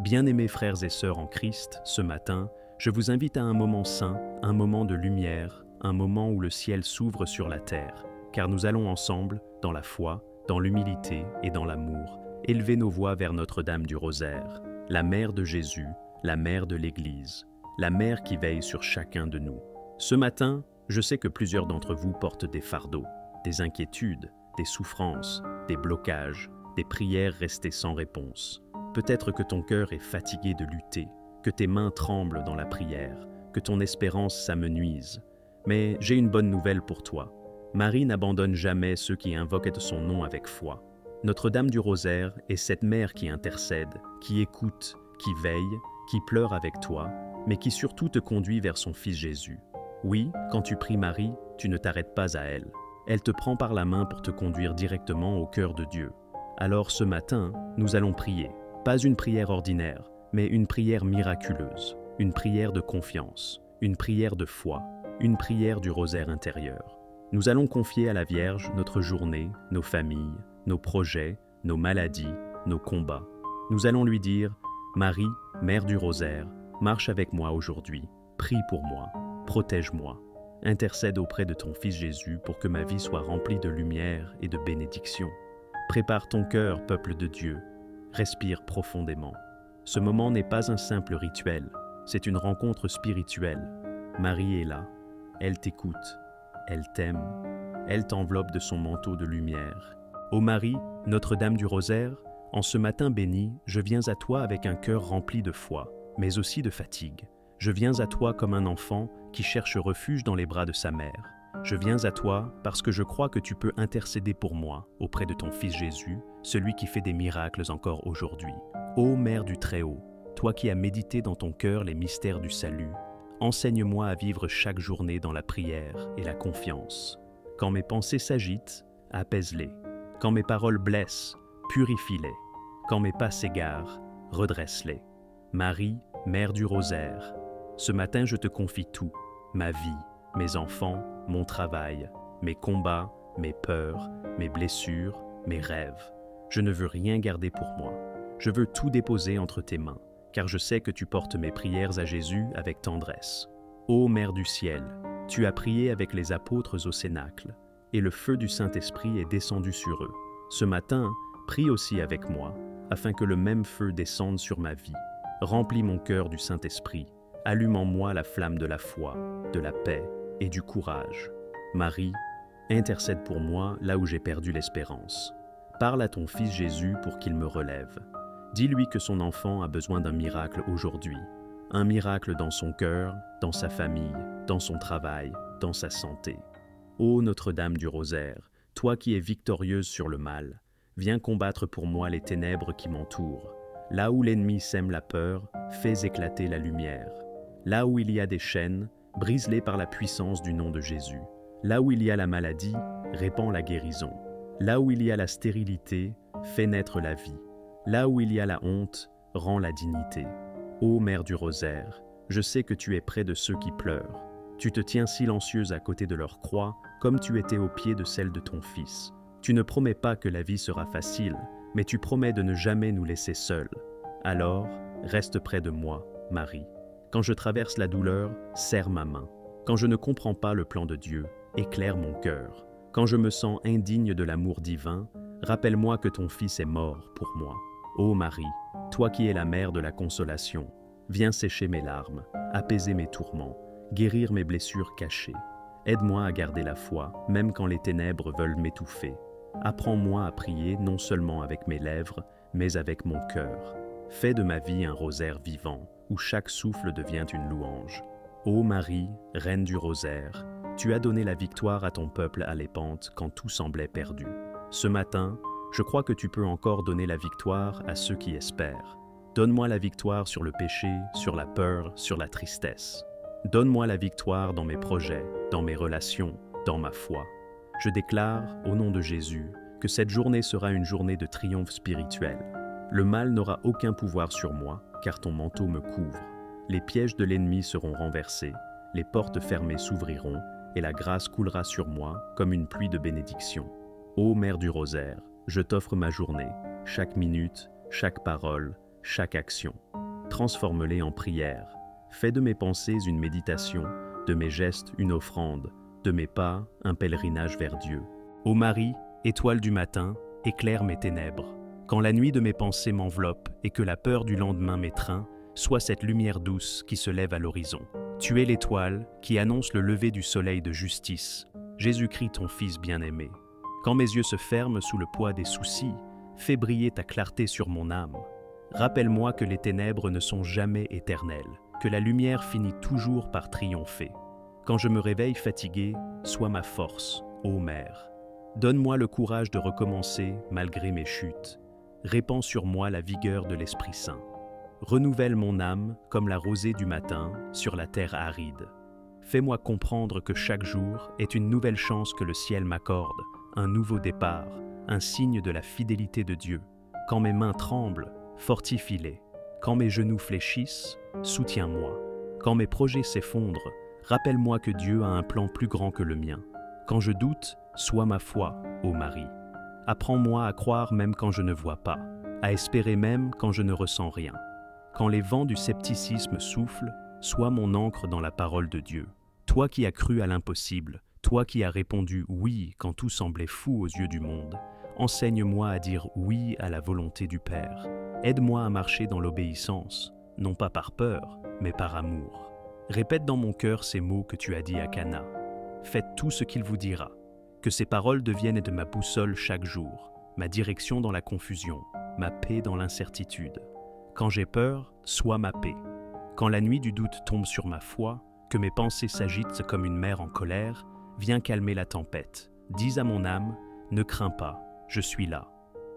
Bien-aimés frères et sœurs en Christ, ce matin, je vous invite à un moment saint, un moment de lumière, un moment où le ciel s'ouvre sur la terre, car nous allons ensemble, dans la foi, dans l'humilité et dans l'amour, élever nos voix vers Notre-Dame du Rosaire, la mère de Jésus, la mère de l'Église, la mère qui veille sur chacun de nous. Ce matin, je sais que plusieurs d'entre vous portent des fardeaux, des inquiétudes, des souffrances, des blocages, des prières restées sans réponse. Peut-être que ton cœur est fatigué de lutter, que tes mains tremblent dans la prière, que ton espérance s'amenuise. Mais j'ai une bonne nouvelle pour toi. Marie n'abandonne jamais ceux qui invoquent son nom avec foi. Notre-Dame du Rosaire est cette mère qui intercède, qui écoute, qui veille, qui pleure avec toi, mais qui surtout te conduit vers son Fils Jésus. Oui, quand tu pries Marie, tu ne t'arrêtes pas à elle. Elle te prend par la main pour te conduire directement au cœur de Dieu. Alors ce matin, nous allons prier. Pas une prière ordinaire, mais une prière miraculeuse, une prière de confiance, une prière de foi, une prière du rosaire intérieur. Nous allons confier à la Vierge notre journée, nos familles, nos projets, nos maladies, nos combats. Nous allons lui dire « Marie, Mère du Rosaire, marche avec moi aujourd'hui, prie pour moi, protège-moi, intercède auprès de ton Fils Jésus pour que ma vie soit remplie de lumière et de bénédiction. Prépare ton cœur, peuple de Dieu, respire profondément. Ce moment n'est pas un simple rituel, c'est une rencontre spirituelle. Marie est là, elle t'écoute, elle t'aime, elle t'enveloppe de son manteau de lumière. Ô Marie, Notre-Dame du Rosaire, en ce matin béni, je viens à toi avec un cœur rempli de foi, mais aussi de fatigue. Je viens à toi comme un enfant qui cherche refuge dans les bras de sa mère. Je viens à toi parce que je crois que tu peux intercéder pour moi auprès de ton Fils Jésus, celui qui fait des miracles encore aujourd'hui. Ô Mère du Très-Haut, toi qui as médité dans ton cœur les mystères du salut, enseigne-moi à vivre chaque journée dans la prière et la confiance. Quand mes pensées s'agitent, apaise-les. Quand mes paroles blessent, purifie-les. Quand mes pas s'égarent, redresse-les. Marie, Mère du Rosaire, ce matin je te confie tout, ma vie, mes enfants, mon travail, mes combats, mes peurs, mes blessures, mes rêves. Je ne veux rien garder pour moi. Je veux tout déposer entre tes mains, car je sais que tu portes mes prières à Jésus avec tendresse. Ô Mère du ciel, tu as prié avec les apôtres au Cénacle, et le feu du Saint-Esprit est descendu sur eux. Ce matin, prie aussi avec moi, afin que le même feu descende sur ma vie. Remplis mon cœur du Saint-Esprit, allume en moi la flamme de la foi, de la paix et du courage. Marie, intercède pour moi là où j'ai perdu l'espérance. Parle à ton Fils Jésus pour qu'il me relève. Dis-lui que son enfant a besoin d'un miracle aujourd'hui. Un miracle dans son cœur, dans sa famille, dans son travail, dans sa santé. Ô Notre-Dame du Rosaire, toi qui es victorieuse sur le mal, viens combattre pour moi les ténèbres qui m'entourent. Là où l'ennemi sème la peur, fais éclater la lumière. Là où il y a des chaînes, brise-les par la puissance du nom de Jésus. Là où il y a la maladie, répands la guérison. Là où il y a la stérilité, fais naître la vie. Là où il y a la honte, rends la dignité. Ô Mère du Rosaire, je sais que tu es près de ceux qui pleurent. Tu te tiens silencieuse à côté de leur croix, comme tu étais au pied de celle de ton Fils. Tu ne promets pas que la vie sera facile, mais tu promets de ne jamais nous laisser seuls. Alors, reste près de moi, Marie. Quand je traverse la douleur, serre ma main. Quand je ne comprends pas le plan de Dieu, éclaire mon cœur. Quand je me sens indigne de l'amour divin, rappelle-moi que ton Fils est mort pour moi. Ô Marie, toi qui es la mère de la consolation, viens sécher mes larmes, apaiser mes tourments, guérir mes blessures cachées. Aide-moi à garder la foi, même quand les ténèbres veulent m'étouffer. Apprends-moi à prier non seulement avec mes lèvres, mais avec mon cœur. Fais de ma vie un rosaire vivant, où chaque souffle devient une louange. Ô Marie, Reine du Rosaire, tu as donné la victoire à ton peuple à l'épante quand tout semblait perdu. Ce matin, je crois que tu peux encore donner la victoire à ceux qui espèrent. Donne-moi la victoire sur le péché, sur la peur, sur la tristesse. Donne-moi la victoire dans mes projets, dans mes relations, dans ma foi. Je déclare, au nom de Jésus, que cette journée sera une journée de triomphe spirituel. Le mal n'aura aucun pouvoir sur moi, car ton manteau me couvre. Les pièges de l'ennemi seront renversés, les portes fermées s'ouvriront, et la grâce coulera sur moi comme une pluie de bénédiction. Ô Mère du Rosaire, je t'offre ma journée, chaque minute, chaque parole, chaque action. transforme-les en prière. Fais de mes pensées une méditation, de mes gestes une offrande, de mes pas un pèlerinage vers Dieu. Ô Marie, étoile du matin, éclaire mes ténèbres. Quand la nuit de mes pensées m'enveloppe et que la peur du lendemain m'étreint, sois cette lumière douce qui se lève à l'horizon. Tu es l'étoile qui annonce le lever du soleil de justice, Jésus-Christ ton Fils bien-aimé. Quand mes yeux se ferment sous le poids des soucis, fais briller ta clarté sur mon âme. Rappelle-moi que les ténèbres ne sont jamais éternelles, que la lumière finit toujours par triompher. Quand je me réveille fatigué, sois ma force, ô Mère. Donne-moi le courage de recommencer malgré mes chutes. Répands sur moi la vigueur de l'Esprit Saint. Renouvelle mon âme comme la rosée du matin sur la terre aride. Fais-moi comprendre que chaque jour est une nouvelle chance que le ciel m'accorde, un nouveau départ, un signe de la fidélité de Dieu. Quand mes mains tremblent, fortifie-les. Quand mes genoux fléchissent, soutiens-moi. Quand mes projets s'effondrent, rappelle-moi que Dieu a un plan plus grand que le mien. Quand je doute, sois ma foi, ô Marie. Apprends-moi à croire même quand je ne vois pas, à espérer même quand je ne ressens rien. Quand les vents du scepticisme soufflent, sois mon ancre dans la parole de Dieu. Toi qui as cru à l'impossible, toi qui as répondu oui quand tout semblait fou aux yeux du monde, enseigne-moi à dire oui à la volonté du Père. Aide-moi à marcher dans l'obéissance, non pas par peur, mais par amour. Répète dans mon cœur ces mots que tu as dit à Cana. Faites tout ce qu'il vous dira. Que ces paroles deviennent de ma boussole chaque jour, ma direction dans la confusion, ma paix dans l'incertitude. Quand j'ai peur, sois ma paix. Quand la nuit du doute tombe sur ma foi, que mes pensées s'agitent comme une mer en colère, viens calmer la tempête. Dis à mon âme, ne crains pas, je suis là.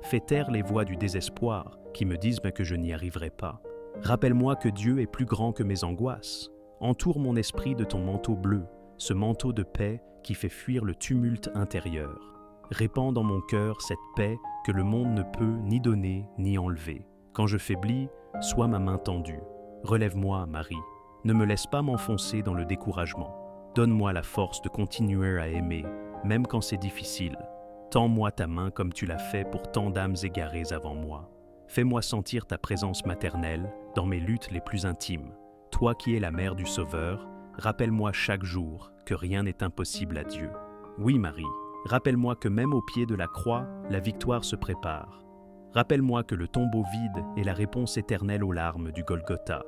Fais taire les voix du désespoir qui me disent que je n'y arriverai pas. Rappelle-moi que Dieu est plus grand que mes angoisses. Entoure mon esprit de ton manteau bleu, ce manteau de paix qui fait fuir le tumulte intérieur. Répands dans mon cœur cette paix que le monde ne peut ni donner ni enlever. Quand je faiblis, sois ma main tendue. Relève-moi, Marie. Ne me laisse pas m'enfoncer dans le découragement. Donne-moi la force de continuer à aimer, même quand c'est difficile. Tends-moi ta main comme tu l'as fait pour tant d'âmes égarées avant moi. Fais-moi sentir ta présence maternelle dans mes luttes les plus intimes. Toi qui es la mère du Sauveur, rappelle-moi chaque jour que rien n'est impossible à Dieu. Oui, Marie, rappelle-moi que même au pied de la croix, la victoire se prépare. Rappelle-moi que le tombeau vide est la réponse éternelle aux larmes du Golgotha.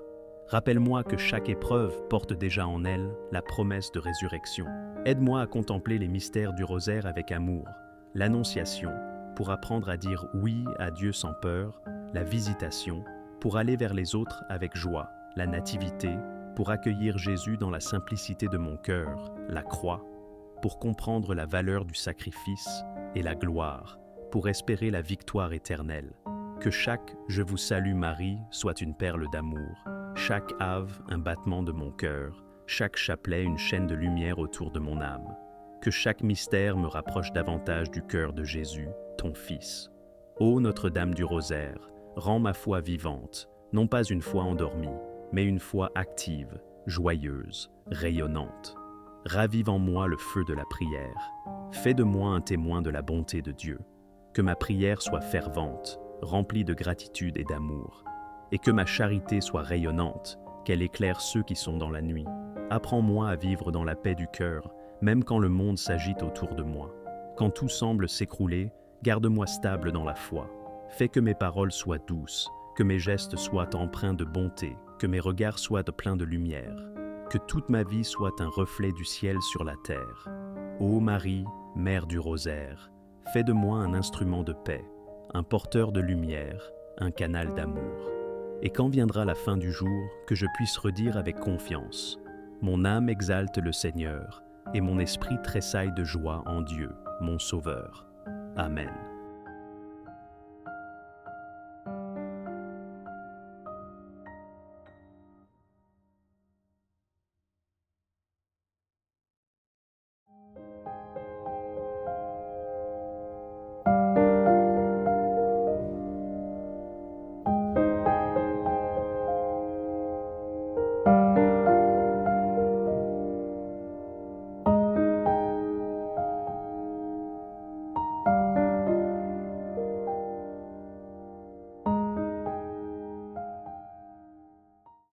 Rappelle-moi que chaque épreuve porte déjà en elle la promesse de résurrection. Aide-moi à contempler les mystères du rosaire avec amour, l'Annonciation, pour apprendre à dire oui à Dieu sans peur, la Visitation, pour aller vers les autres avec joie, la Nativité, pour accueillir Jésus dans la simplicité de mon cœur, la croix, pour comprendre la valeur du sacrifice et la gloire, pour espérer la victoire éternelle. Que chaque « Je vous salue Marie » soit une perle d'amour, chaque ave un battement de mon cœur, chaque chapelet une chaîne de lumière autour de mon âme. Que chaque mystère me rapproche davantage du cœur de Jésus, ton Fils. Ô Notre-Dame du Rosaire, rends ma foi vivante, non pas une foi endormie, mais une foi active, joyeuse, rayonnante. Ravive en moi le feu de la prière. Fais de moi un témoin de la bonté de Dieu. Que ma prière soit fervente, remplie de gratitude et d'amour. Et que ma charité soit rayonnante, qu'elle éclaire ceux qui sont dans la nuit. Apprends-moi à vivre dans la paix du cœur, même quand le monde s'agite autour de moi. Quand tout semble s'écrouler, garde-moi stable dans la foi. Fais que mes paroles soient douces, que mes gestes soient empreints de bonté, que mes regards soient pleins de lumière. Que toute ma vie soit un reflet du ciel sur la terre. Ô Marie, Mère du Rosaire, fais de moi un instrument de paix, un porteur de lumière, un canal d'amour. Et quand viendra la fin du jour, que je puisse redire avec confiance, mon âme exalte le Seigneur, et mon esprit tressaille de joie en Dieu, mon Sauveur. Amen.